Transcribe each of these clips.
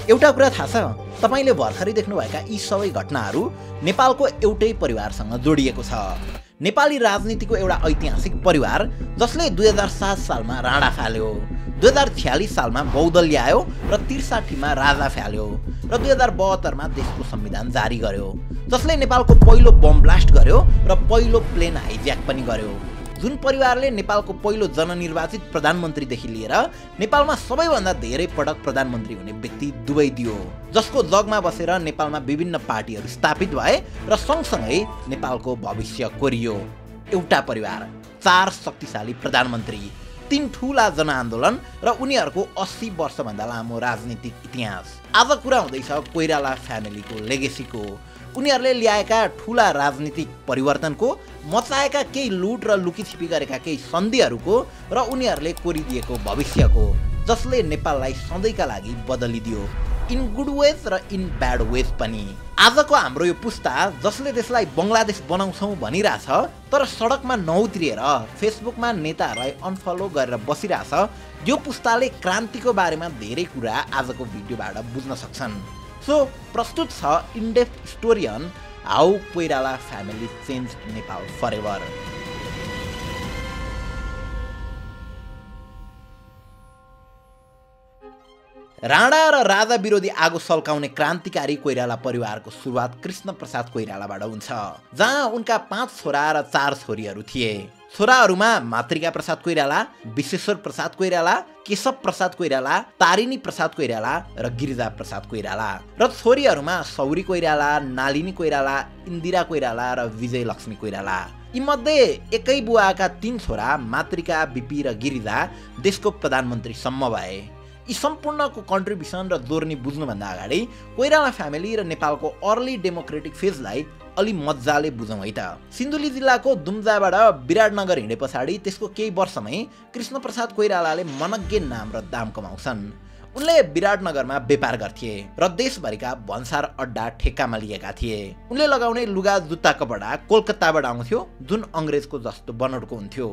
एउटा कुरा थाहा छ, तपाईले भर्खरै देख्नुभएका यी सबै घटनाहरू नेपालको एउटै परिवारसँग जोडिएको छ। नेपाली राजनीतिको एउटा ऐतिहासिक परिवार जसले 2007 सालमा राणा फाल्यो, 2046 सालमा बहुदलीय आयो र 63 मा राजा फाल्यो र 2072 मा देशको संविधान जारी गर्यो, जसले नेपालको पहिलो बम ब्लास्ट गर्यो र पहिलो प्लेन हाइज्याक पनि गर्यो, जुन परिवारले नेपालको पहिलो जननिर्वाचित प्रधानमन्त्रीदेखि लिएर नेपालमा सबैभन्दा धेरै पटक प्रधानमन्त्री हुने व्यक्ति दुवै दियो, जसको जगमा बसेर नेपालमा विभिन्न पार्टीहरू स्थापित भए र सँगसँगै नेपालको भविष्य कोरियो। एउटा परिवार, 4 शक्तिशाली प्रधानमन्त्री, 3 ठूला जनआन्दोलन र उनीहरूको 80 वर्षभन्दा लामो राजनीतिक इतिहास। आज कुरा हुँदैछ कोइराला फ्यामिलीको लेगेसीको, उनीहरूले ल्याएका ठूला राजनीतिक परिवर्तनको, मचाएका केही लुट र लुकीछिपी गरेका केही सन्धिहरूको र उनीहरूले कोरिदिएको भविष्यको, जसले नेपाललाई सधैँका लागि बदलिदियो, इन गुड वेज र इन ब्याड वेज पनि। आजको हाम्रो यो पुस्ता जसले देशलाई बङ्गलादेश बनाउँछौँ भनिरहेछ तर सडकमा नउत्रिएर फेसबुकमा नेताहरूलाई अनफलो गरेर बसिरहेछ, यो पुस्ताले क्रान्तिको बारेमा धेरै कुरा आजको भिडियोबाट बुझ्न सक्छन्। सो प्रस्तुत छ in-depth story on how Koirala family changed Nepal forever. Rana र राजा विरोधी आगो सल्काउने क्रान्तिकारी कोइराला परिवारको सुरुवात कृष्ण प्रसाद कोइरालाबाट हुन्छ, जहाँ उनका 5 छोरा र 4 छोरीहरू थिए। छोराहरूमा मातृका प्रसाद कोइराला, विश्वेश्वर प्रसाद कोइराला, केशव प्रसाद कोइराला, तारिणी प्रसाद कोइराला र गिरिजा प्रसाद कोइराला, र छोरीहरूमा सौरी कोइराला, नालिनी कोइराला, इन्दिरा कोइराला र विजय लक्ष्मी कोइराला। यीमध्ये एकै बुवाका 3 छोरा मातृका, बिपी र गिरिजा देशको प्रधानमन्त्रीसम्म भए। यी सम्पूर्णको कन्ट्रिब्युसन र जोर्नी बुझ्नुभन्दा अगाडि कोइराला फ्यामिली र नेपालको अर्ली डेमोक्रेटिक फेजलाई अलि मजाले बुझौँ है त। सिन्धुली जिल्लाको दुम्जाबाट विराटनगर हिँडे पछाडि त्यसको केही वर्षमै कृष्ण प्रसाद कोइरालाले मनग्गे नाम र दाम कमाउँछन्। उनले विराटनगरमा व्यापार गर्थे र देशभरिका भन्सार अड्डा ठेक्कामा लिएका थिए। उनले लगाउने लुगा जुत्ता कपडा कोलकाताबाट आउँथ्यो, जुन अङ्ग्रेजको जस्तो बनोटको हुन्थ्यो।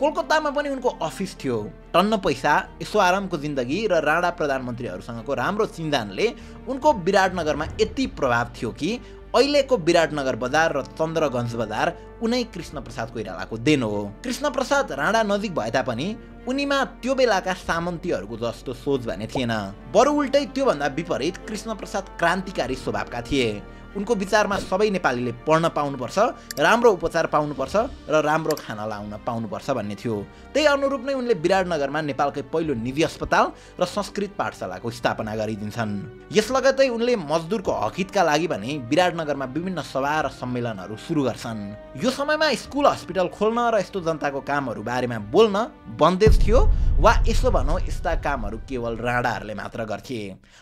कोलकातामा पनि उनको अफिस थियो। टन्न पैसा, यसो आरामको जिन्दगी र राणा प्रधानमन्त्रीहरूसँगको राम्रो चिन्जानले उनको विराटनगरमा यति प्रभाव थियो कि अहिलेको विराटनगर बजार र चन्द्रगञ्ज बजार उनै कृष्ण प्रसाद कोइरालाको देन हो। कृष्ण प्रसाद राणा नजिक भए तापनि उनीमा त्यो बेलाका सामन्तीहरूको जस्तो सोच भने थिएन। बरु उल्टै त्योभन्दा विपरीत कृष्ण प्रसाद क्रान्तिकारी स्वभावका थिए। उनको विचारमा सबै नेपालीले पढ्न पाउनुपर्छ, राम्रो उपचार पाउनुपर्छ र राम्रो खाना लाउन पाउनुपर्छ भन्ने थियो। त्यही अनुरूप नै उनले विराटनगरमा नेपालकै पहिलो निजी अस्पताल र संस्कृत पाठशालाको स्थापना गरिदिन्छन्। यस लगतै उनले मजदुरको हकितका लागि भने विराटनगरमा विभिन्न सभा र सम्मेलनहरू सुरु गर्छन्। यो समयमा स्कुल, हस्पिटल खोल्न र यस्तो जनताको कामहरू बारेमा बोल्न बन्देज थियो, वा यसो भनौँ यस्ता कामहरू केवल राणाहरूले मात्र गर्थे।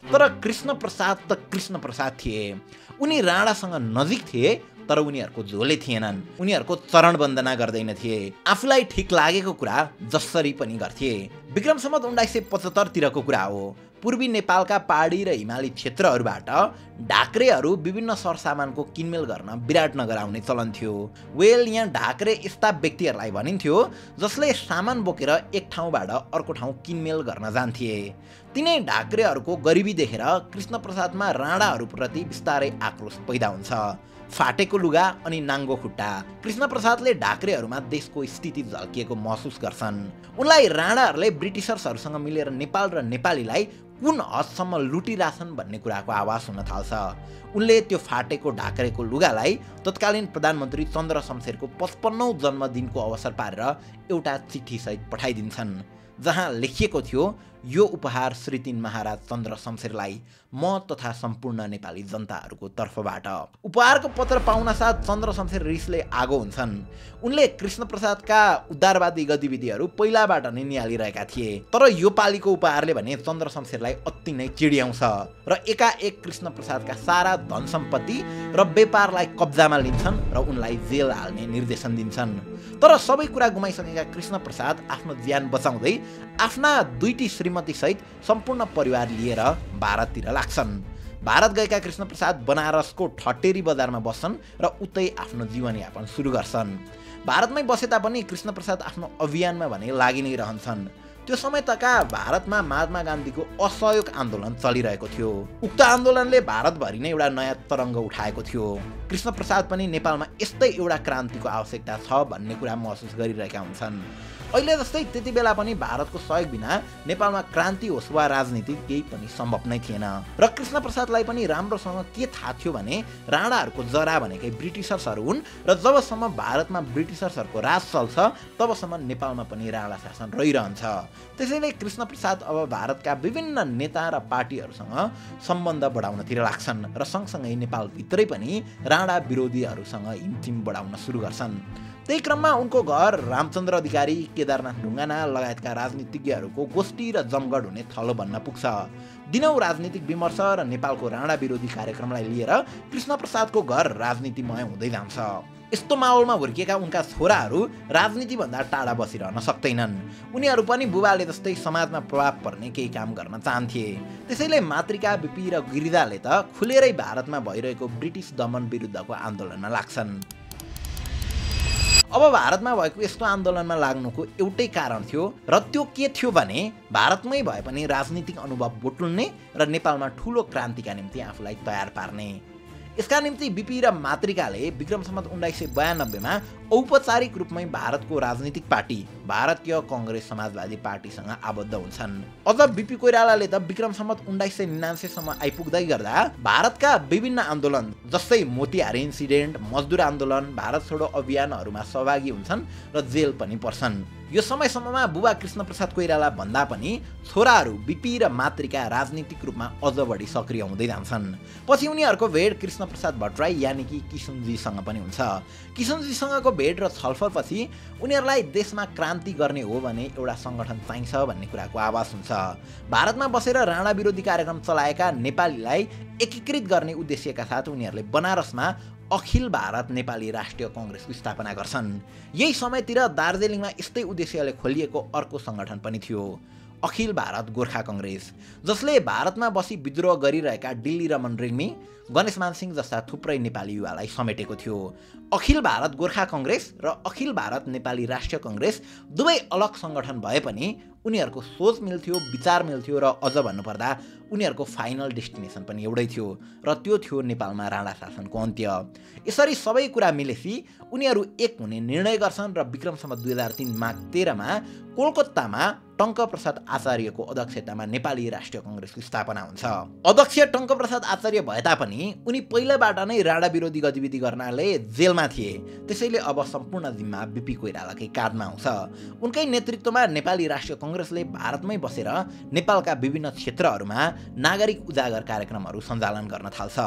तर कृष्ण प्रसाद त कृष्ण प्रसाद थिए। उनी राणासँग नजिक थिए तर उनीहरूको झोले थिएनन्। उनीहरूको चरण वन्दना गर्दैन थिए। आफूलाई ठिक लागेको कुरा जसरी पनि गर्थे। विक्रम सम्वत 1975 तिरको कुरा हो। पूर्वी नेपालका पहाडी र हिमाली क्षेत्रहरूबाट ढाक्रेहरू विभिन्न सरसामानको किनमेल गर्न विराटनगर आउने चलन थियो। वेल, यहाँ ढाक्रे यस्ता व्यक्तिहरूलाई भनिन्थ्यो जसले सामान बोकेर एक ठाउँबाट अर्को ठाउँ किनमेल गर्न जान्थे। तिनै ढाक्रेहरूको गरिबी देखेर कृष्ण प्रसादमा राणाहरूप्रति बिस्तारै आक्रोश पैदा हुन्छ। फाटेको लुगा अनि नाङ्गो खुट्टा, कृष्ण प्रसादले ढाक्रेहरूमा देशको स्थिति झल्किएको महसुस गर्छन्। उनलाई राणाहरूले ब्रिटिसर्सहरूसँग मिलेर नेपाल र नेपालीलाई कुन हदसम्म लुटिरहेछन् भन्ने कुराको आवाज हुन थाल्छ। उनले त्यो फाटेको ढाक्रेको लुगालाई तत्कालीन प्रधानमन्त्री चन्द्र शमशेरको 55औं जन्मदिनको अवसर पारेर एउटा चिठीसहित पठाइदिन्छन्, जहाँ लेखिएको थियो, यो उपहार श्री 3 महाराज चन्द्र शमशेरलाई म तथा सम्पूर्ण नेपाली जनताहरूको तर्फबाट। उपहारको पत्र पाउनासाथ चन्द्र शमशेर रिसले आगो हुन्छन्। उनले कृष्ण प्रसादका उदारवादी गतिविधिहरू पहिलाबाट नै निहालिरहेका थिए। तर यो पालिको उपहारले भने चन्द्र शमशेरलाई अति नै चिड्याउँछ र एकाएक कृष्ण प्रसादका सारा धन सम्पत्ति र व्यापारलाई कब्जामा लिन्छन् र उनलाई जेल हाल्ने निर्देशन दिन्छन्। तर सबै कुरा गुमाइसकेका कृष्ण प्रसाद आफ्नो ज्यान बचाउँदै आफ्ना दुईटी श्रीमती सहित सम्पूर्ण परिवार लिएर भारततिर लाग्छन्। भारत गएका कृष्ण प्रसाद बनारसको ठटेरी बजारमा बस्छन् र उतै आफ्नो जीवनयापन सुरु गर्छन्। भारतमै बसे तापनि कृष्ण प्रसाद आफ्नो अभियानमा भने लागि नै रहन्छन्। त्यो समय तका भारतमा महात्मा गान्धीको असहयोग आन्दोलन चलिरहेको थियो। उक्त आन्दोलनले भारतभरि नै एउटा नयाँ तरङ्ग उठाएको थियो। कृष्णप्रसाद पनि नेपालमा यस्तै एउटा क्रान्तिको आवश्यकता छ भन्ने कुरा महसुस गरिरहेका हुन्छन्। अहिले जस्तै त्यति बेला पनि भारतको सहयोग बिना नेपालमा क्रान्ति होस् वा राजनीति केही पनि सम्भव नै थिएन। र कृष्णप्रसादलाई पनि राम्रोसँग के थाहा थियो भने राणाहरूको जरा भनेकै ब्रिटिसर्सहरू हुन् र जबसम्म भारतमा ब्रिटिसर्सहरूको राज चल्छ तबसम्म नेपालमा पनि राणा शासन रहिरहन्छ। त्यसैले कृष्णप्रसाद अब भारतका विभिन्न नेता र पार्टीहरूसँग सम्बन्ध बढाउनतिर लाग्छन् र सँगसँगै नेपालभित्रै पनि राणा विरोधीहरूसँग हिमचिम बढाउन सुरु गर्छन्। त्यही क्रममा उनको घर रामचन्द्र अधिकारी, केदारनाथ ढुङ्गाना लगायतका राजनीतिज्ञहरूको गोष्ठी र जमघट हुने थलो भन्न पुग्छ। दिनौँ राजनीतिक विमर्श र नेपालको राणा विरोधी कार्यक्रमलाई लिएर कृष्णप्रसादको घर राजनीतिमय हुँदै जान्छ। यस्तो माहौलमा हुर्किएका उनका छोराहरू राजनीतिभन्दा टाढा बसिरहन सक्दैनन्। उनीहरू पनि बुबाले जस्तै समाजमा प्रभाव पर्ने केही काम गर्न चाहन्थे। त्यसैले मातृका, बिपी र गिरिजाले त खुलेरै भारतमा भइरहेको ब्रिटिस दमन विरुद्धको आन्दोलनमा लाग्छन्। अब भारतमा भएको यस्तो आन्दोलनमा लाग्नुको एउटै कारण थियो र त्यो के थियो भने भारतमै भए पनि राजनीतिक अनुभव बटुल्ने र नेपालमा ठूलो क्रान्तिका निम्ति आफूलाई तयार पार्ने। यसका निम्ति बिपी र मातृकाले विक्रम सम्वत 1992 मा औपचारिक रूपमै भारतको राजनीतिक पार्टी भारतीय कांग्रेस समाजवादी पार्टीसँग आबद्ध हुन्छन्। अझ बिपी कोइरालाले त विक्रम सम्वत 1999 सम्म आइपुग्दै गर्दा भारतका विभिन्न आन्दोलन जस्तै मोतिहारी इन्सिडेन्ट, मजदुर आन्दोलन, भारत छोडो अभियानहरूमा सहभागी हुन्छन् र जेल पनि पर्छन्। यो समयसम्ममा बुबा कृष्णप्रसाद कोइराला भन्दा पनि छोराहरू बिपी र मातृका राजनीतिक रूपमा अझ बढी सक्रिय हुँदै जान्छन्। पछि उनीहरूको भेट कृष्णप्रसाद भट्टराई यानि कि किशुनजीसँग पनि हुन्छ। किशुनजीसँगको भेट र छलफलपछि उनीहरूलाई देशमा क्रान्ति गर्ने हो भने एउटा सङ्गठन चाहिन्छ भन्ने कुराको आवाज हुन्छ। भारतमा बसेर राणा विरोधी कार्यक्रम चलाएका नेपालीलाई एकीकृत गर्ने उद्देश्यका साथ उनीहरूले बनारसमा अखिल भारत नेपाली राष्ट्रिय कांग्रेसको स्थापना गर्छन्। यही समयतिर दार्जिलिङमा यस्तै उद्देश्यले खोलिएको अर्को सङ्गठन पनि थियो, अखिल भारत गोर्खा कांग्रेस, जसले भारतमा बसी विद्रोह गरिरहेका डिल्ली रमन रेग्मी, गणेशमान सिंह जस्ता थुप्रै नेपाली युवालाई समेटेको थियो। अखिल भारत गोर्खा कांग्रेस र अखिल भारत नेपाली राष्ट्रिय कांग्रेस दुवै अलग सङ्गठन भए पनि उनीहरूको सोच मिल्थ्यो, विचार मिल्थ्यो र अझ भन्नुपर्दा उनीहरूको फाइनल डेस्टिनेसन पनि एउटै थियो र त्यो थियो नेपालमा राणा शासनको अन्त्य। यसरी सबै कुरा मिलेपछि उनीहरू एक हुने निर्णय गर्छन् र विक्रम सम्वत 2003 माघ 13 मा कोलकातामा टङ्कप्रसाद आचार्यको अध्यक्षतामा नेपाली राष्ट्रिय कांग्रेसको स्थापना हुन्छ। अध्यक्ष टङ्कप्रसाद आचार्य भए तापनि उनी पहिलेबाट नै राणा विरोधी गतिविधि गर्नाले जेलमा थिए। त्यसैले अब सम्पूर्ण जिम्मा बिपी कोइरालाकै काँधमा आउँछ। उनकै नेतृत्वमा नेपाली राष्ट्रिय कांग्रेसले भारतमै बसेर नेपालका विभिन्न क्षेत्रहरूमा नागरिक उजागर कार्यक्रमहरू सञ्चालन गर्न थाल्छ।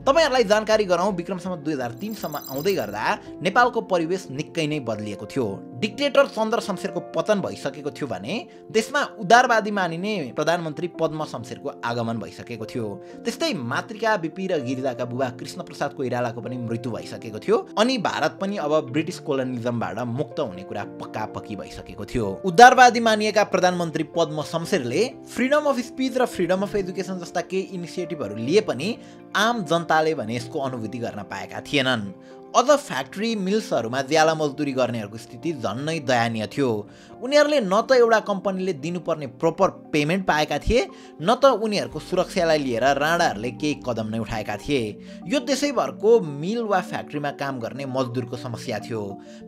तपाईहरुलाई जानकारी गराउँ, विक्रम सम्वत 2003 सम्म आउँदै गर्दा नेपालको परिवेश निकै नै बदलिएको थियो। डिक्टेटर चन्द्र शमशेरको पतन भइसकेको थियो भने देशमा उदारवादी मानिने प्रधानमन्त्री पद्म शमशेरको आगमन भइसकेको थियो। त्यस्तै मातृका, बिपी र गिरिजाका बुबा कृष्णप्रसाद कोइरालाको पनि मृत्यु भइसकेको थियो अनि भारत पनि अब ब्रिटिस कोलोनिजमबाट मुक्त हुने कुरा पक्का पक्की भइसकेको थियो। उदारवादी मानिएका प्रधानमन्त्री पद्म शमशेरले फ्रिडम अफ स्पिच र फ्रिडम अफ एजुकेसन जस्ता केही इनिसिएटिभहरू लिए पनि आम जनताले भने यसको अनुभूति गर्न पाएका थिएनन्। अझ फ्याक्ट्री मिल्सहरूमा ज्याला मजदुरी गर्नेहरूको स्थिति झन्नै दयनीय थियो। उनीहरूले न त एउटा कम्पनीले दिनुपर्ने प्रोपर पेमेन्ट पाएका थिए, न त उनीहरूको सुरक्षालाई लिएर राणाहरूले केही कदम नै उठाएका थिए। यो देशैभरको मिल वा फ्याक्ट्रीमा काम गर्ने मजदुरको समस्या थियो।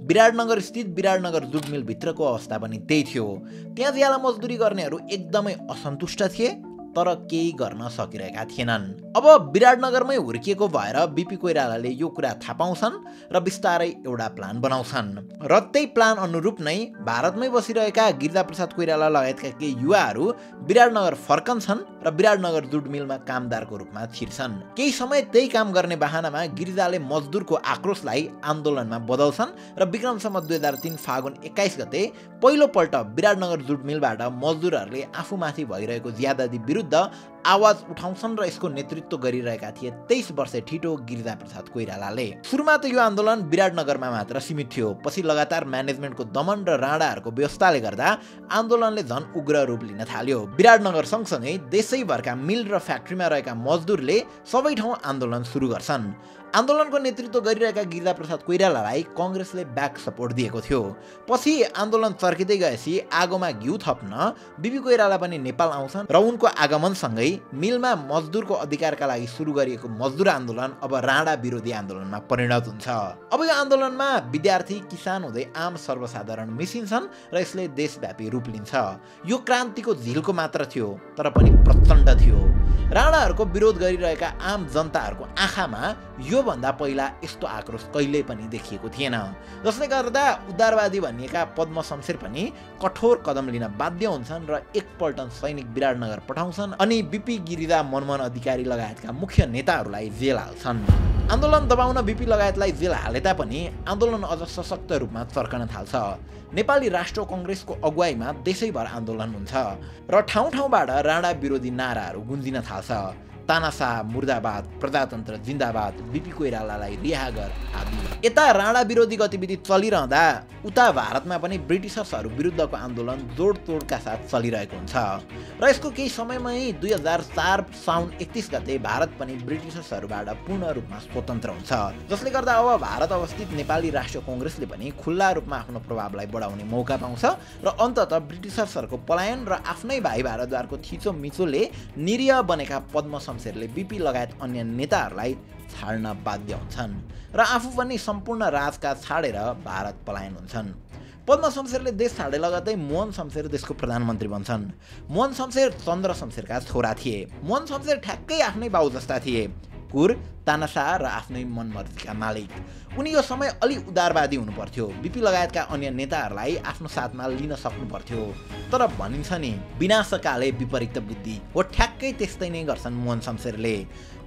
विराटनगर स्थित विराटनगर जुट मिल भित्रको अवस्था पनि त्यही थियो। त्यहाँ ज्याला मजदुरी गर्नेहरू एकदमै असन्तुष्ट थिए तर केही गर्न सकिरहेका थिएनन्। अब विराटनगरमै हुर्किएको भएर बिपी कोइरालाले यो कुरा थाहा पाउँछन् र बिस्तारै एउटा प्लान बनाउँछन् र त्यही प्लान अनुरूप नै भारतमै बसिरहेका गिरिजाप्रसाद कोइराला लगायतका केही युवाहरू विराटनगर फर्कन्छन् र विराटनगर जुट मिलमा कामदारको रूपमा छिर्छन्। केही समय त्यही काम गर्ने बहानामा गिरिजाले मजदुरको आक्रोशलाई आन्दोलनमा बदल्छन् र विक्रम सम्वत 2003 फागुन 21 गते पहिलोपल्ट विराटनगर जुट मिलबाट मजदुरहरूले आफूमाथि भइरहेको ज्यादती विरुद्ध आवाज उठाउँछन् र यसको नेतृत्व गरिरहेका थिए 23 वर्षे ठिटो गिरिजाप्रसाद कोइरालाले। सुरुमा त यो आन्दोलन विराटनगरमा मात्र सीमित थियो, पछि लगातार म्यानेजमेन्टको दमन र राणाहरूको व्यवस्थाले गर्दा आन्दोलनले झन् उग्र रूप लिन थाल्यो। विराटनगर सँगसँगै देशैभरका मिल र फ्याक्ट्रीमा रहेका मजदुरले सबै ठाउँ आन्दोलन सुरु गर्छन्। आन्दोलनको नेतृत्व गरिरहेका गिरिजाप्रसाद कोइरालालाई कङ्ग्रेसले ब्याक सपोर्ट दिएको थियो। पछि आन्दोलन चर्किँदै गएपछि आगोमा घिउ थप्न बिपी कोइराला पनि नेपाल आउँछन् र उनको आगमनसँगै मिलमा मजदुरको अधिकारका लागि सुरु गरिएको मजदुर आन्दोलन अब राणा विरोधी आन्दोलनमा परिणत हुन्छ। अब यो आन्दोलनमा विद्यार्थी किसान हुँदै आम सर्वसाधारण मिसिन्छन् र यसले देशव्यापी रूप लिन्छ। यो क्रान्तिको झिल्को मात्र थियो तर पनि प्रचण्ड थियो। राणाहरूको विरोध गरिरहेका आम जनताहरूको आँखामा योभन्दा पहिला यस्तो आक्रोश कहिल्यै पनि देखिएको थिएन, जसले गर्दा उदारवादी भनिएका पद्म शमशेर पनि कठोर कदम लिन बाध्य हुन्छन् र एकपल्ट सैनिक विराटनगर पठाउँछन् अनि बिपी गिरिजा मनमोहन अधिकारी लगायतका मुख्य नेताहरूलाई जेल हाल्छन्। आन्दोलन दबाउन बिपी लगायतलाई जेल हाले तापनि आन्दोलन अझ सशक्त रूपमा चर्कन थाल्छ। नेपाली राष्ट्र कङ्ग्रेसको अगुवाईमा देशैभर आन्दोलन हुन्छ र ठाउँ ठाउँबाट राणा विरोधी नाराहरू गुन्जिन थाल्छ। तानाशाह मुर्दाबाद, प्रजातन्त्र जिन्दाबाद, बिपी कोइरालालाई रिहा गर आदि। यता राणा विरोधी गतिविधि चलिरहँदा उता भारतमा पनि ब्रिटिसर्सहरू विरुद्धको आन्दोलन जोडतोडका साथ चलिरहेको हुन्छ र यसको केही समयमै 2004 साउन 31 गते भारत पनि ब्रिटिसर्सहरूबाट पूर्ण रूपमा स्वतन्त्र हुन्छ, जसले गर्दा अब भारत अवस्थित नेपाली राष्ट्रिय कङ्ग्रेसले पनि खुल्ला रूपमा आफ्नो प्रभावलाई बढाउने मौका पाउँछ र अन्ततः ब्रिटिसर्सहरूको पलायन र आफ्नै भाइ भारतद्वारको थिचोमिचोले निरीह बनेका पद्म शमशेरले बिपी लगायत अन्य नेताहरूलाई छाड्न बाध्य हुन्छन् र आफू पनि सम्पूर्ण राजकाज छाडेर भारत पलायन हुन्छन्। पद्म शमशेरले देश छाडे लगतै मोहन शमशेर देशको प्रधानमन्त्री बन्छन्। मोहन शमशेर चन्द्र शमशेरका छोरा थिए। मोहन शमशेर ठ्याक्कै आफ्नै बाउ जस्ता थिए, कुर, तानाशाह र आफ्नै मनमर्जीका मालिक। उनी यो समय अलि उदारवादी हुनुपर्थ्यो, बिपी लगायतका अन्य नेताहरूलाई आफ्नो साथमा लिन सक्नुपर्थ्यो। तर भनिन्छ नि, विनाशकाले विपरीत बुद्धि हो, ठ्याक्कै त्यस्तै नै गर्छन् मोहन शमशेरले।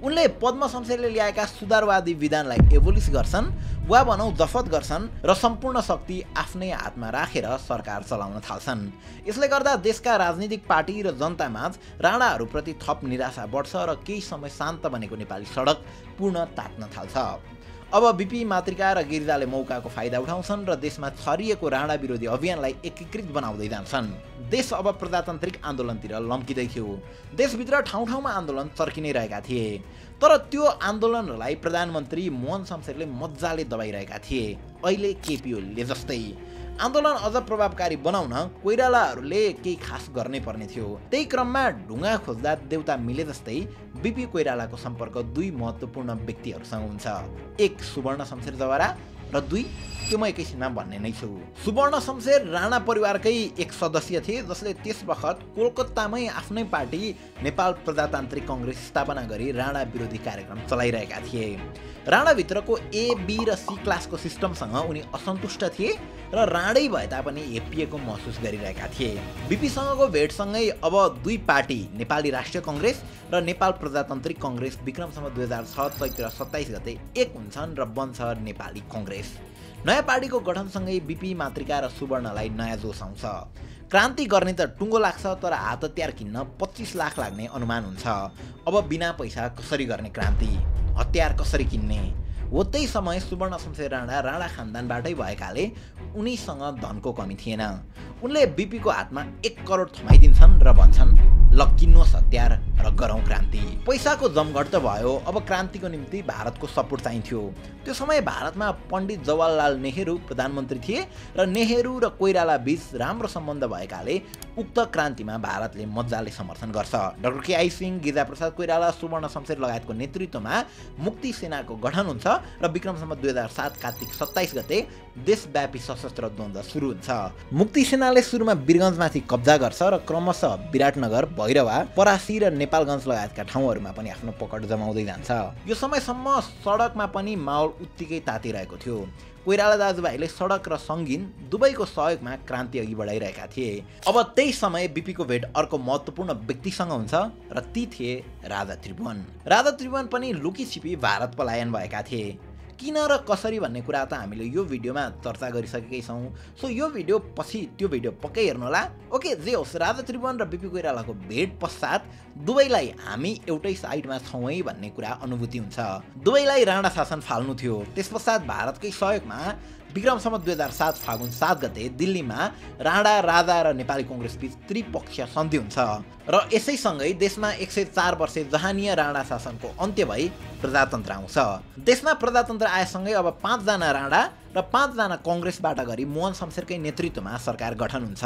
उनले पद्म शमशेरले ल्याएका सुधारवादी विधानलाई एबोलिस गर्छन् वा भनौँ जफत गर्छन् र सम्पूर्ण शक्ति आफ्नै हातमा राखेर सरकार चलाउन थाल्छन्। यसले गर्दा देशका राजनीतिक पार्टी र जनतामाझ राणाहरूप्रति थप निराशा बढ्छ र केही समय शान्त बनेको नेपाली सडक पूर्ण तात्न थाल्छ। अब बिपी मातृका र गिरिजाले मौकाको फाइदा उठाउँछन् र देशमा छरिएको राणा विरोधी अभियानलाई एकीकृत बनाउँदै जान्छन्। देश अब प्रजातान्त्रिक आन्दोलनतिर लम्किँदै थियो। देशभित्र ठाउँ ठाउँमा आन्दोलन चर्किनै रहेका थिए, तर त्यो आन्दोलनहरूलाई प्रधानमन्त्री मोहन शमशेरले मजाले दबाइरहेका थिए, अहिले केपी ओलीले जस्तै। आन्दोलन अझ प्रभावकारी बनाउन कोइरालाहरूले केही खास गर्नै पर्ने थियो। त्यही क्रममा ढुङ्गा खोज्दा देउता मिले जस्तै बिपी कोइरालाको सम्पर्क दुई महत्त्वपूर्ण व्यक्तिहरूसँग हुन्छ। एक सुवर्ण शमशेर जवारा र दुई त्यो म एकैछिनमा भन्ने नै छु। सुवर्ण शमशेर राणा परिवारकै एक सदस्य थिए जसले त्यस बखत कोलकातामै आफ्नै पार्टी नेपाल प्रजातान्त्रिक कङ्ग्रेस स्थापना गरी राणा विरोधी कार्यक्रम चलाइरहेका थिए। राणाभित्रको ए, बी र सी क्लासको सिस्टमसँग उनी असन्तुष्ट थिए र राणै भए तापनि हेपिएको महसुस गरिरहेका थिए। बिपीसँगको भेटसँगै अब दुई पार्टी नेपाली राष्ट्रिय कङ्ग्रेस र नेपाल प्रजातान्त्रिक कङ्ग्रेस विक्रमसम्म 2006 चैत्र 27 गते एक हुन्छन् र बन्छ नेपाली कङ्ग्रेस। नयाँ पार्टीको गठनसँगै बिपी मातृका र सुवर्णलाई नयाँ जोस आउँछ। क्रान्ति गर्ने त टुङ्गो लाग्छ, तर हात हतियार किन्न 25 लाख लाग्ने अनुमान हुन्छ। अब बिना पैसा कसरी गर्ने क्रान्ति, हतियार कसरी किन्ने? हो त्यही समय सुवर्ण शमशेर राणा खानदानबाटै भएकाले उनीसँग धनको कमी थिएन। उनले बिपीको हातमा 1 करोड थमाइदिन्छन् र भन्छन्, ल किन्नुहोस् हतियार र गरौँ क्रान्ति। पैसाको जमघट त भयो, अब क्रान्तिको निम्ति भारतको सपोर्ट चाहिन्थ्यो। त्यो समय भारतमा पण्डित जवाहरलाल नेहरू प्रधानमन्त्री थिए र नेहरू र कोइराला बीच राम्रो सम्बन्ध भएकाले उक्त क्रान्तिमा भारतले मजाले समर्थन गर्छ। डाक्टर केआई सिंह, गिरिजाप्रसाद कोइराला, सुवर्ण शमशेर लगायतको नेतृत्वमा मुक्ति सेनाको गठन हुन्छ र विक्रमसम्म 2007 कार्तिक 27 गते देशव्यापी सशस्त्र द्वन्द्व सुरु हुन्छ। मुक्ति सेनाले सुरुमा वीरगञ्जमाथि कब्जा गर्छ र क्रमशः विराटनगर, भैरवा, परासी र नेपालगञ्ज लगायतका ठाउँहरूमा पनि आफ्नो पकड जमाउँदै जान्छ। यो समयसम्म सडकमा पनि माहौल उत्तिकै तातिरहेको थियो। कोइराला दाजुभाइले सडक र सङ्गीन दुवैको सहयोगमा क्रान्ति अघि बढाइरहेका थिए। अब त्यही समय बिपीको भेट अर्को महत्त्वपूर्ण व्यक्तिसँग हुन्छ र ती थिए राजा त्रिभुवन। राजा त्रिभुवन पनि लुकीछिपी भारत पलायन भएका थिए। किन र कसरी भन्ने कुरा त हामीले यो भिडियोमा चर्चा गरिसकेकै छौँ। सो यो भिडियो पछि त्यो भिडियो पक्कै हेर्नु होला। ओके, जे होस्, राजा त्रिभुवन र बिपी कोइरालाको भेट पश्चात दुवैलाई हामी एउटै साइडमा छौँ है भन्ने कुरा अनुभूति हुन्छ। दुवैलाई राणा शासन फाल्नु थियो। त्यस पश्चात भारतकै सहयोगमा विक्रम सम्वत 2007 फागुन 7 गते दिल्लीमा राणा राजा र नेपाली कङ्ग्रेस बीच त्रिपक्षीय सन्धि हुन्छ र यसैसँगै देशमा 104 वर्षे जहानीय राणा शासनको अन्त्य भई प्रजातन्त्र आउँछ। देशमा प्रजातन्त्र आएसँगै अब 5 जना राणा र 5 जना कङ्ग्रेसबाट गरी मोहन शमशेरकै नेतृत्वमा सरकार गठन हुन्छ,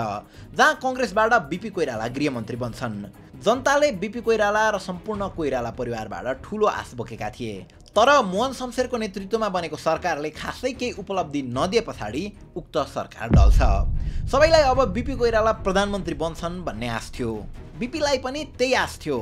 जहाँ कङ्ग्रेसबाट बीपी कोइराला गृहमन्त्री बन्छन्। जनताले बीपी कोइराला र सम्पूर्ण कोइराला परिवारबाट ठूलो आश बोकेका थिए, तर मोहन शमशेरको नेतृत्वमा बनेको सरकारले खासै केही उपलब्धि नदिए पछाडि उक्त सरकार ढल्छ। सबैलाई अब बीपी कोइराला प्रधानमन्त्री बन्छन् भन्ने आश थियो, बीपीलाई पनि त्यही आश थियो।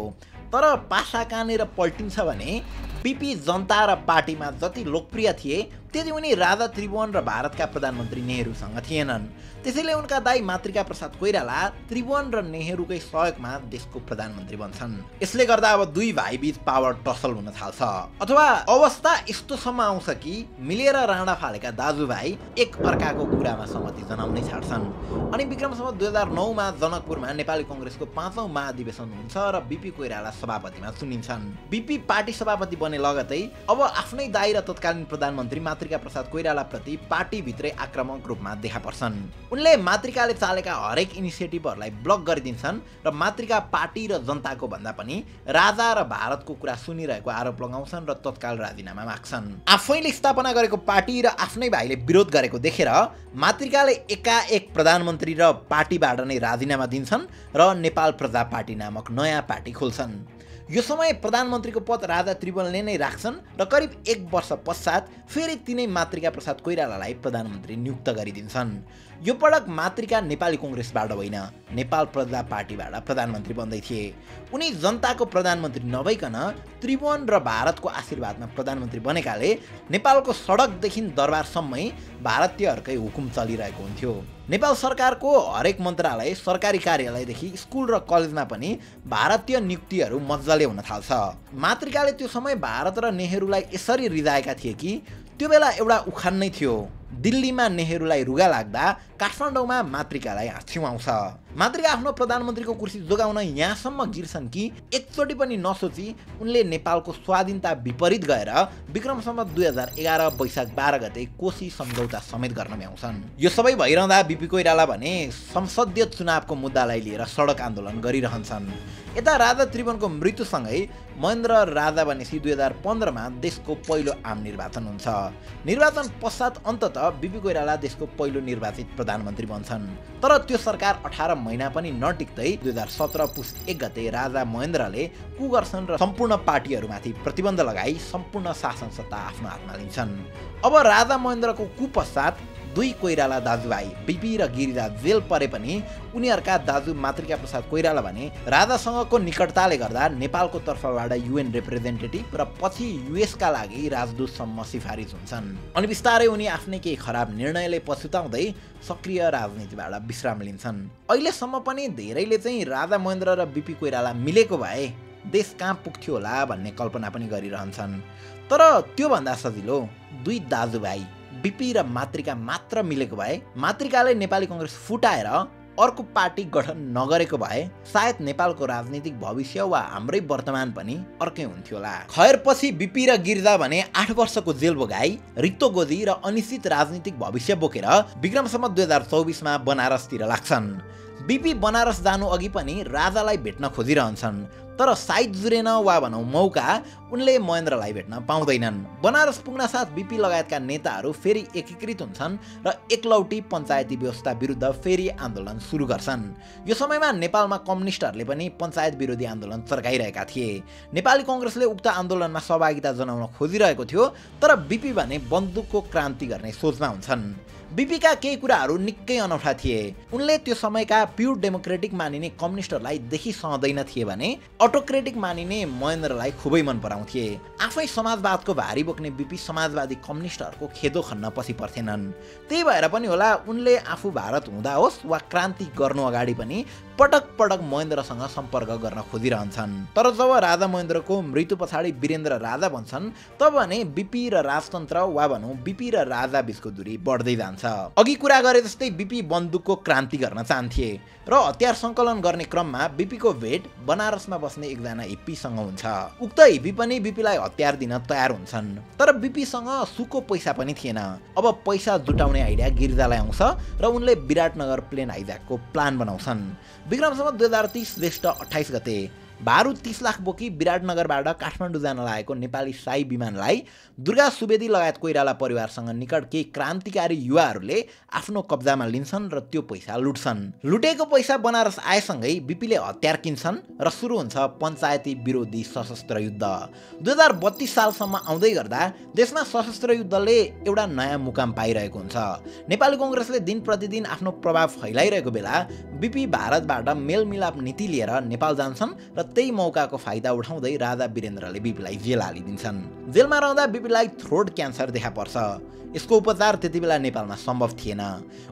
तर पासा कहाँनिर पल्टिन्छ भने बीपी जनता र पार्टीमा जति लोकप्रिय थिए त्यति उनी राजा त्रिभुवन र भारतका प्रधानमन्त्री नेहरूसँग थिएनन्। त्यसैले उनका दाइ मातृका प्रसाद कोइराला त्रिभुवन र नेहरूकै सहयोगमा देशको प्रधानमन्त्री बन्छन्। यसले गर्दा अब दुई भाइ बीच पावर टसल हुन थाल्छ, अथवा अवस्था यस्तोसम्म आउँछ कि मिलेर राणा फालेका दाजुभाइ एक अर्काको कुरामा सहमति जनाउनै छाड्छन्। अनि विक्रम सम्वत 2009 मा जनकपुरमा नेपाली कङ्ग्रेसको 5औं महाधिवेशन हुन्छ र बीपी कोइराला सभापतिमा चुनिन्छन्। बीपी पार्टी सभापति बने लगतै अब आफ्नै दाइ र तत्कालीन प्रधानमन्त्री मातृका प्रसाद कोइराला प्रति पार्टीभित्रै आक्रामक रूपमा देखा पर्छन्। उनले मातृकाले चालेका हरेक इनिसिएटिभहरूलाई ब्लक गरिदिन्छन् र मातृका पार्टी र जनताको भन्दा पनि राजा र भारतको कुरा सुनिरहेको आरोप लगाउँछन् र तत्काल राजीनामा माग्छन्। आफैले स्थापना गरेको पार्टी र आफ्नै भाइले विरोध गरेको देखेर मातृकाले एकाएक प्रधानमन्त्री र पार्टीबाट नै राजीनामा दिन्छन् र नेपाल प्रजा पार्टी नामक नयाँ पार्टी खोल्छन्। यो समय प्रधानमन्त्रीको पद राजा त्रिभुवनले नै राख्छन् र करिब 1 वर्ष पश्चात फेरि तिनै मातृका प्रसाद कोइरालालाई प्रधानमन्त्री नियुक्त गरिदिन्छन्। यो पटक मातृका नेपाली कङ्ग्रेसबाट होइन, नेपाल प्रजा पार्टीबाट प्रधानमन्त्री बन्दै थिए। उनी जनताको प्रधानमन्त्री नभइकन त्रिभुवन र भारतको आशीर्वादमा प्रधानमन्त्री बनेकाले नेपालको सडकदेखि दरबारसम्मै भारतीयहरूकै हुकुम चलिरहेको हुन्थ्यो। नेपाल सरकारको हरेक मन्त्रालय, सरकारी कार्यालयदेखि स्कुल र कलेजमा पनि भारतीय नियुक्तिहरू मजाले हुन थाल्छ। मातृकाले त्यो समय भारत र नेहरूलाई यसरी रिजाएका थिए कि त्यो बेला एउटा उखान नै थियो, दिल्लीमा नेहरूलाई रुगा लाग्दा काठमाडौँमा मातृकालाई हाँस्यौँ आउँछ। मातृका आफ्नो प्रधानमन्त्रीको कुर्सी जोगाउन यहाँसम्म गिर्छन् कि एकचोटि पनि नसोची उनले नेपालको स्वाधीनता विपरीत गएर विक्रम सम्वत 2011 वैशाख 12 गते कोशी सम्झौता समेत गर्न भ्याउँछन्। यो सबै भइरहँदा बीपी कोइराला भने संसदीय चुनावको मुद्दालाई लिएर सडक आन्दोलन गरिरहन्छन्। यता राजा त्रिभुवनको मृत्युसँगै महेन्द्र राजा बनेपछि 2015 मा देशको पहिलो आम निर्वाचन हुन्छ। निर्वाचन पश्चात अन्ततः बीपी कोइराला देशको पहिलो निर्वाचित प्रधानमन्त्री बन्छन्। तर त्यो सरकार 18 महिना पनि नटिक्दै 2017 पुस 1 गते राजा महेन्द्रले कु गर्छन् र सम्पूर्ण पार्टीहरूमाथि प्रतिबन्ध लगाई सम्पूर्ण शासन सत्ता आफ्नो हातमा लिन्छन्। अब राजा महेन्द्रको कु पश्चात दुई कोइराला दाजुभाइ बीपी र गिरिजा जेल परे पनि उनीहरूका दाजु मातृका प्रसाद कोइराला भने राजासँगको निकटताले गर्दा नेपालको तर्फबाट UN रिप्रेजेन्टेटिभ र पछि US का लागि राजदूतसम्म सिफारिस हुन्छन्। अनि बिस्तारै उनी आफ्नै केही खराब निर्णयले पछुताउँदै सक्रिय राजनीतिबाट विश्राम लिन्छन्। अहिलेसम्म पनि धेरैले चाहिँ राजा महेन्द्र र बीपी कोइराला मिलेको भए देश कहाँ पुग्थ्यो होला भन्ने कल्पना पनि गरिरहन्छन्। तर त्योभन्दा सजिलो दुई दाजुभाइ बीपी र मातृका मात्र मिलेको भए, मातृकाले नेपाली कङ्ग्रेस फुटाएर अर्को पार्टी गठन नगरेको भए सायद नेपालको राजनीतिक भविष्य वा हाम्रै वर्तमान पनि अर्कै हुन्थ्यो होला। खैर पछि बीपी र गिरिजा भने 8 वर्षको जेल भोगाई रित्तो गोजी र अनिश्चित राजनीतिक भविष्य बोकेर विक्रम सम्वत 2024 मा बनारसतिर लाग्छन्। बीपी बनारस जानु अघि पनि राजालाई भेट्न खोजिरहन्छन्, तर साइद जुरेन वा भनौँ मौका उनले महेन्द्रलाई भेट्न पाउँदैनन्। बनारस पुग्न साथ बीपी लगायतका नेताहरू फेरि एकीकृत हुन्छन् र एकलौटी पञ्चायती व्यवस्था विरुद्ध फेरि आन्दोलन सुरु गर्छन्। यो समयमा नेपालमा कम्युनिस्टहरूले पनि पञ्चायत विरोधी आन्दोलन चर्काइरहेका थिए। नेपाली कङ्ग्रेसले उक्त आन्दोलनमा सहभागिता जनाउन खोजिरहेको थियो, तर बीपी भने बन्दुकको क्रान्ति गर्ने सोचमा हुन्छन्। बीपी का केही कुराहरू निकै अनौठा थिए। उनले त्यो समयका प्युर डेमोक्रेटिक मानिने कम्युनिस्टहरूलाई देखि सहँदैन थिए भने अटोक्रेटिक मानिने महेन्द्रलाई खुबै मन पराउँथे। आफै समाजवादको भारी बोक्ने बीपी समाजवादी कम्युनिस्टहरूको खेदो खन्न पछि पर्थेनन्। त्यही भएर पनि होला उनले आफू भारत हुँदा होस् वा क्रान्ति गर्नु अगाडि पनि पटक पटक महेन्द्रसँग सम्पर्क गर्न खोजिरहन्छन्। तर जब राजा महेन्द्रको मृत्यु पछाडि वीरेन्द्र राजा बन्छन् तब भने बीपी र राजतन्त्र वा भनौँ बीपी र राजा बीचको दूरी बढ्दै जान्छ। अघि कुरा गरे जस्तै बीपी बन्दुकको क्रान्ति गर्न चाहन्थे र हतियार सङ्कलन गर्ने क्रममा बीपी को भेट बनारसमा बसेका बस्ने एकजना हिप्पीसँग हुन्छ। उक्त हिप्पी पनि बीपीलाई हतियार दिन तयार हुन्छन्, तर बीपीसँग सुको पैसा पनि थिएन। अब पैसा जुटाउने आइडिया गिरिजालाई आउँछ र उनले विराटनगर प्लेन हाइज्याकको प्लान बनाउँछन्। विक्रमसम्म 2030 ज्येष्ठ 28 गते भारु 30 लाख बोकी विराटनगरबाट काठमाडौँ जान लागेको नेपाली शाही विमानलाई दुर्गा सुवेदी लगायत कोइराला परिवारसँग निकट केही क्रान्तिकारी युवाहरूले आफ्नो कब्जामा लिन्छन् र त्यो पैसा लुट्छन्। लुटेको पैसा बनारस आएसँगै बीपीले हतियार किन्छन् र सुरु हुन्छ पञ्चायती विरोधी सशस्त्र युद्ध। 2032 सालसम्म आउँदै गर्दा देशमा सशस्त्र युद्धले एउटा नयाँ मुकाम पाइरहेको हुन्छ। नेपाली कङ्ग्रेसले दिन प्रतिदिन आफ्नो प्रभाव फैलाइरहेको बेला बीपी भारतबाट मेलमिलाप नीति लिएर नेपाल जान्छन् र त्यही मौकाको फाइदा उठाउँदै राजा वीरेन्द्रले बीपीलाई जेल हालिदिन्छन्। जेलमा रहँदा बीपीलाई थ्रोट क्यान्सर देखा पर्छ। यसको उपचार त्यति बेला नेपालमा सम्भव थिएन।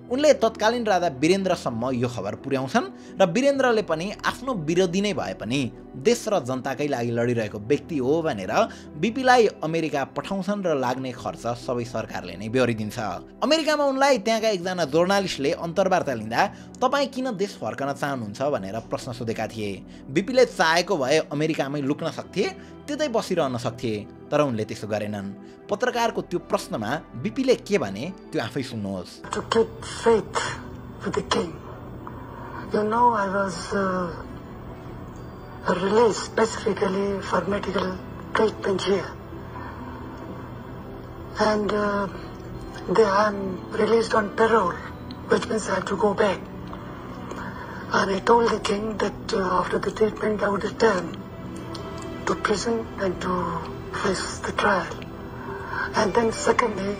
उनले तत्कालीन राजा वीरेन्द्रसम्म यो खबर पुर्याउँछन् र वीरेन्द्रले पनि आफ्नो विरोधी नै भए पनि देश र जनताकै लागि लडिरहेको व्यक्ति हो भनेर बीपीलाई अमेरिका पठाउँछन् र लाग्ने खर्च सबै सरकारले नै बेहोरिदिन्छ। अमेरिकामा उनलाई त्यहाँका एकजना जर्नालिस्टले अन्तर्वार्ता लिँदा तपाईँ किन देश फर्कन चाहनुहुन्छ भनेर प्रश्न सोधेका थिए। बीपीले चाहेको भए अमेरिकामै लुक्न सक्थे, त्यतै बसिरहन सक्थे, तर उनले त्यसो गरेनन्। पत्रकारको त्यो प्रश्नमा बीपीले के भने त्यो आफै सुन्नुहोस्। To keep faith with the king. You know, I was released specifically for medical treatment here. And I'm released on parole, which means I have to go back. And I told the king that after the treatment I would return to prison and to face the trial. And then secondly,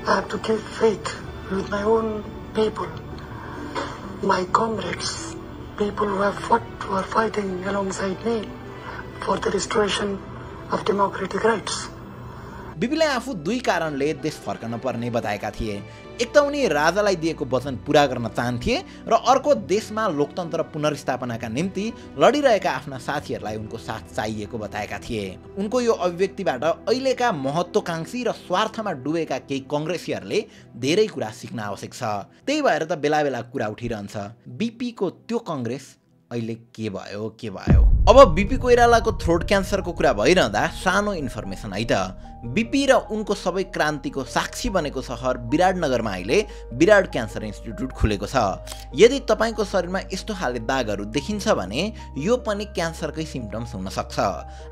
I have to keep faith with my own people, my comrades, people who have fought, who are fighting alongside me for the restoration of democratic rights. बीपीले आफू दुई कारणले देश फर्कन पर्ने बताएका थिए। एक त उनी राजालाई दिएको वचन पूरा गर्न चाहन्थे र अर्को देशमा लोकतन्त्र पुनर्स्थापनाका निम्ति लडिरहेका आफ्ना साथीहरूलाई उनको साथ चाहिएको बताएका थिए। उनको यो अभिव्यक्तिबाट अहिलेका महत्त्वकांक्षी र स्वार्थमा डुबेका केही कङ्ग्रेसीहरूले धेरै कुरा सिक्न आवश्यक छ। त्यही भएर त बेला बेला कुरा उठिरहन्छ, बीपीको त्यो कङ्ग्रेस अहिले के भयो। अब बीपी कोइरालाको थ्रोट क्यान्सरको कुरा भइरहँदा सानो इन्फर्मेसन है त। बीपी र उनको सबै क्रान्तिको साक्षी बनेको सहर विराटनगरमा अहिले विराट क्यान्सर इन्स्टिट्युट खुलेको छ। यदि तपाईँको शरीरमा यस्तो खाले दागहरू देखिन्छ भने यो पनि क्यान्सरकै सिम्पटम्स हुन सक्छ।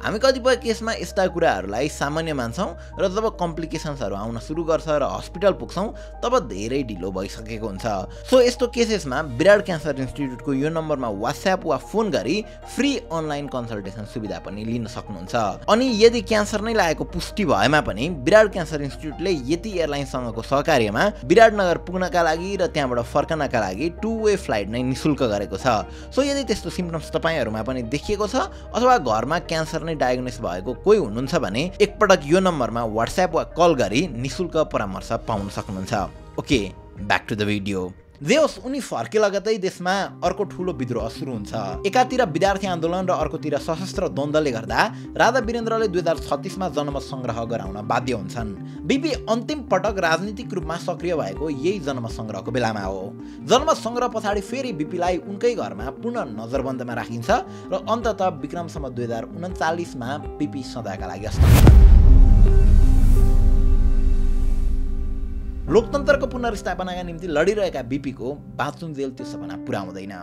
हामी कतिपय केसमा यस्ता कुराहरूलाई सामान्य मान्छौँ र जब कम्प्लिकेसन्सहरू आउन सुरु गर्छ र हस्पिटल पुग्छौँ तब धेरै ढिलो भइसकेको हुन्छ। सो यस्तो केसेसमा विराट क्यान्सर इन्स्टिट्युटको यो नम्बरमा व्हाट्सएप वा फोन गरी फ्री अनलाइन कन्सल्टेसन सुविधा पनि लिन सक्नुहुन्छ। अनि यदि क्यान्सर नै लागेको पुष्टि भएमा पनि विराट क्यान्सर इन्स्टिट्युटले यति एयरलाइन्ससँगको सहकार्यमा विराटनगर पुग्नका लागि र त्यहाँबाट फर्कनका लागि 2-वे फ्लाइट नै निशुल्क गरेको छ। सो यदि त्यस्तो सिम्पटम्स तपाईँहरूमा पनि देखिएको छ अथवा घरमा क्यान्सर नै डायग्नोसिस भएको कोही हुनुहुन्छ भने एकपटक यो नम्बरमा व्हाट्सएप वा कल गरी निशुल्क परामर्श पाउन सक्नुहुन्छ। Okay, back to the video. जे होस्, उनी फर्के लगतै देशमा अर्को ठुलो विद्रोह सुरु हुन्छ। एकातिर विद्यार्थी आन्दोलन र अर्कोतिर सशस्त्र द्वन्द्वले गर्दा राजा वीरेन्द्रले 2036 मा जनमत संग्रह गराउन बाध्य हुन्छन्। बीपी अन्तिम पटक राजनीतिक रूपमा सक्रिय भएको यही जनमत संग्रहको बेलामा हो। जनमत संग्रह पछाडि फेरि बीपीलाई उनकै घरमा पूर्ण नजरबन्दमा राखिन्छ र अन्ततः विक्रमसम्म 2039 मा बीपी सदाका लागि अस्ताचल। लोकतन्त्रको पुनर्स्थापनाका निम्ति लडिरहेका बीपीको बाँचुन्जेल त्यो सपना पुरा हुँदैन।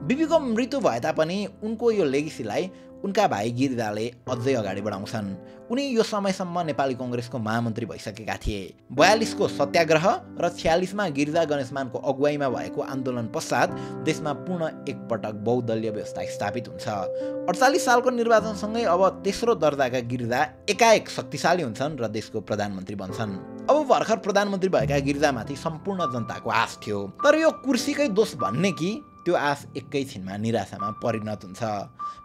बीपीको मृत्यु भए तापनि उनको यो लेगेसीलाई उनका भाइ गिरिजाले अझै अगाडि बढाउँछन्। उनी यो समयसम्म नेपाली कङ्ग्रेसको महामन्त्री भइसकेका थिए। 42 को सत्याग्रह र 46 मा गिरिजा गणेशमानको अगुवाईमा भएको आन्दोलन पश्चात देशमा पूर्ण एकपटक बहुदलीय व्यवस्था स्थापित हुन्छ। 48 सालको निर्वाचनसँगै अब तेस्रो दर्जाका गिरिजा एकाएक शक्तिशाली हुन्छन् र देशको प्रधानमन्त्री बन्छन्। अब भर्खर प्रधानमन्त्री भएका गिरिजामाथि सम्पूर्ण जनताको आश थियो, तर यो कुर्सीकै दोष भन्ने कि त्यो आश एकैछिनमा निराशामा परिणत हुन्छ।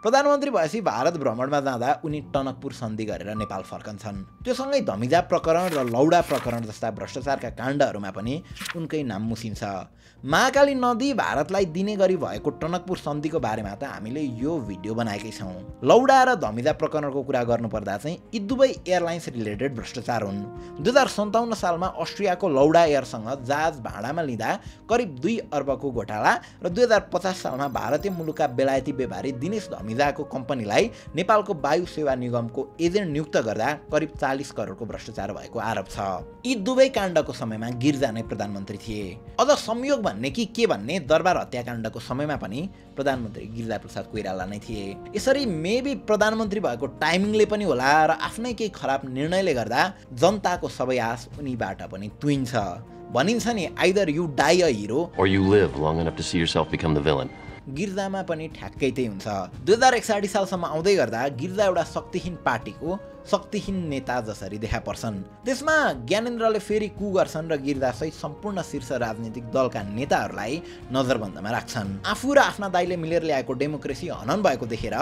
प्रधानमन्त्री भएपछि भारत भ्रमणमा जाँदा उनी टनकपुर सन्धि गरेर नेपाल फर्कन्छन्। त्योसँगै धमिजा प्रकरण र लौडा प्रकरण जस्ता भ्रष्टाचारका काण्डहरूमा पनि उनकै नाम मुसिन्छ। महाकाली नदी भारतलाई दिने गरी भएको टनकपुर सन्धिको बारेमा त हामीले यो भिडियो बनाएकै छौँ। लौडा र धमिजा प्रकरणको कुरा गर्नुपर्दा चाहिँ यी दुवै एयरलाइन्स रिलेटेड भ्रष्टाचार हुन्। 2057 सालमा अस्ट्रियाको लौडा एयरसँग जहाज भाडामा लिँदा करिब 2 अर्बको घोटाला र 2050 सालमा भारतीय मुलुकका बेलायती व्यापारी दिनेश धमिजाको कम्पनीलाई नेपालको वायु सेवा निगमको एजेन्ट नियुक्त गर्दा करिब 40 करोडको भ्रष्टाचार भएको आरोप छ। यी दुवै काण्डको समयमा गिरिजा नै प्रधानमन्त्री थिए। अझ संयोग भन्ने कि के भन्ने दरबार हत्याकाण्डको समयमा पनि प्रधानमन्त्री गिरिजा प्रसाद कोइराला नै थिए। यसरी मेबी प्रधानमन्त्री भएको टाइमिङले पनि होला र आफ्नै केही खराब निर्णयले गर्दा जनताको सबै आश उनीबाट पनि तुइन्छ। भनिन्छ नि either you die a hero or you live long enough to see yourself become the villain. गिरिजामा पनि ठ्याक्कै त्यही हुन्छ। 2061 सालसम्म आउँदै गर्दा गिरिजा एउटा शक्तिहीन पार्टीको शक्तिहीन नेता जसरी देखा पर्छन्। त्यसमा ज्ञानेन्द्रले फेरि कु गर्छन् र गिरिजासहित सम्पूर्ण शीर्ष राजनीतिक दलका नेताहरूलाई नजरबन्दमा राख्छन्। आफू र आफ्ना दाइले मिलेर ल्याएको डेमोक्रेसी हनन भएको देखेर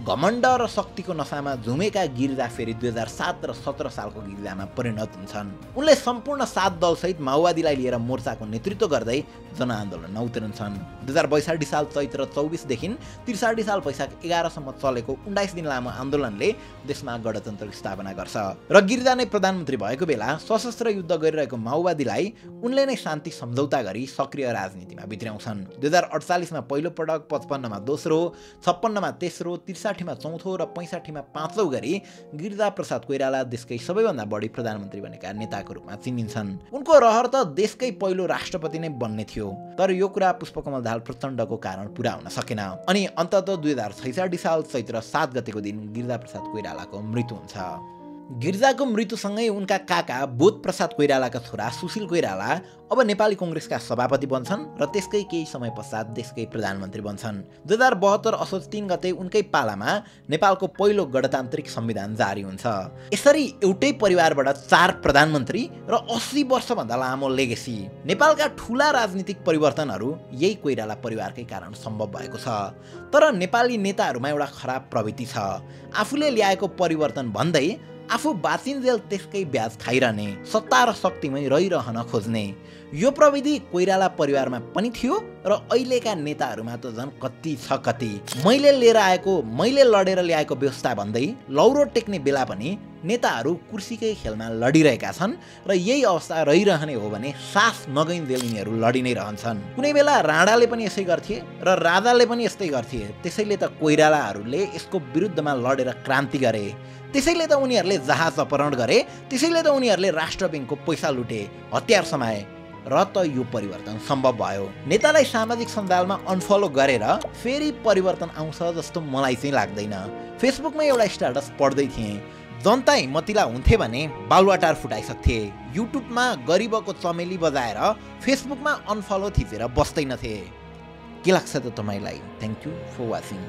घमण्ड र शक्तिको नसामा झुमेका गिरिजा फेरि 2007 र 17 सालको गिरिजामा परिणत हुन्छन्। उनले सम्पूर्ण 7 दलसहित माओवादीलाई लिएर मोर्चाको नेतृत्व गर्दै जनआन्दोलनमा उत्रन्छन्। 2062 साल चैत्र 24 देखि 63 साल वैशाख 11 सम्म चलेको 19 दिन लामो आन्दोलनले देशमा गणतन्त्र स्थापना गर्छ र गिरिजा नै प्रधानमन्त्री भएको बेला सशस्त्र युद्ध गरिरहेको माओवादीलाई उनले नै शान्ति सम्झौता गरी सक्रिय राजनीतिमा भित्र्याउँछन्। 2048 मा पहिलो पटक, 55 मा दोस्रो, 56 मा तेस्रो, 63 मा चौथो र 65 मा पाँचौं गरी गिरिजा प्रसाद कोइराला देशकै सबैभन्दा बढी प्रधानमन्त्री बनेका नेताको रूपमा चिनिन्छन्। उनको रहर त देशकै पहिलो राष्ट्रपति नै बन्ने थियो, तर यो कुरा पुष्पकमल दाहाल प्रचण्डको कारण पूरा हुन सकेन। अनि अन्ततः 2066 साल चैत्र 7 गतेको दिन गिरिजा प्रसाद कोइरालाको मृत्यु हुन्छ। गिरिजाको मृत्युसँगै उनका काका बोध प्रसाद कोइरालाका छोरा सुशील कोइराला अब नेपाली कांग्रेसका सभापति बन्छन् र त्यसकै केही समय पश्चात देशकै प्रधानमन्त्री बन्छन्। 2072 असोज 3 गते उनकै पालामा नेपालको पहिलो गणतान्त्रिक संविधान जारी हुन्छ। यसरी एउटै परिवारबाट 4 प्रधानमन्त्री र 80 वर्षभन्दा लामो लेगेसी। नेपालका ठूला राजनीतिक परिवर्तनहरू यही कोइराला परिवारकै कारण सम्भव भएको छ। तर नेपाली नेताहरूमा एउटा खराब प्रवृत्ति छ, आफूले ल्याएको परिवर्तन भन्दै आफू बाँचिन्जेल त्यसकै ब्याज खाइरहने, सत्ता र शक्तिमै रहिरहन खोज्ने। यो प्रविधि कोइराला परिवारमा पनि थियो र अहिलेका नेताहरूमा त झन् कति छ कति। मैले लिएर आएको, मैले लडेर ल्याएको व्यवस्था भन्दै लौरो टेक्ने बेला पनि नेताहरू कुर्सीकै खेलमा लडिरहेका छन् र यही अवस्था रहिरहने हो भने सास नगइन्जेल यिनीहरू लडि नै रहन्छन्। कुनै बेला राणाले पनि यसै गर्थे र राजाले पनि यस्तै गर्थे। त्यसैले त कोइरालाहरूले यसको विरुद्धमा लडेर क्रान्ति गरे। त्यसैले त उनीहरूले जहाज अपहरण गरे। त्यसैले त उनीहरूले राष्ट्र ब्याङ्कको पैसा लुटे, हतियार समाए र त यो परिवर्तन सम्भव भयो। नेतालाई सामाजिक सञ्जालमा अनफलो गरेर फेरि परिवर्तन आउँछ जस्तो मलाई चाहिँ लाग्दैन। फेसबुकमा एउटा स्ट्याटस पढ्दै थिएँ, जनता हिम्मतिला हुन्थे भने बालुवाटार फुटाइसक्थे। युट्युबमा गरिबको चमेली बजाएर फेसबुकमा अनफलो थिचेर बस्दैनथे। के लाग्छ त तपाईँलाई? Thank you for watching.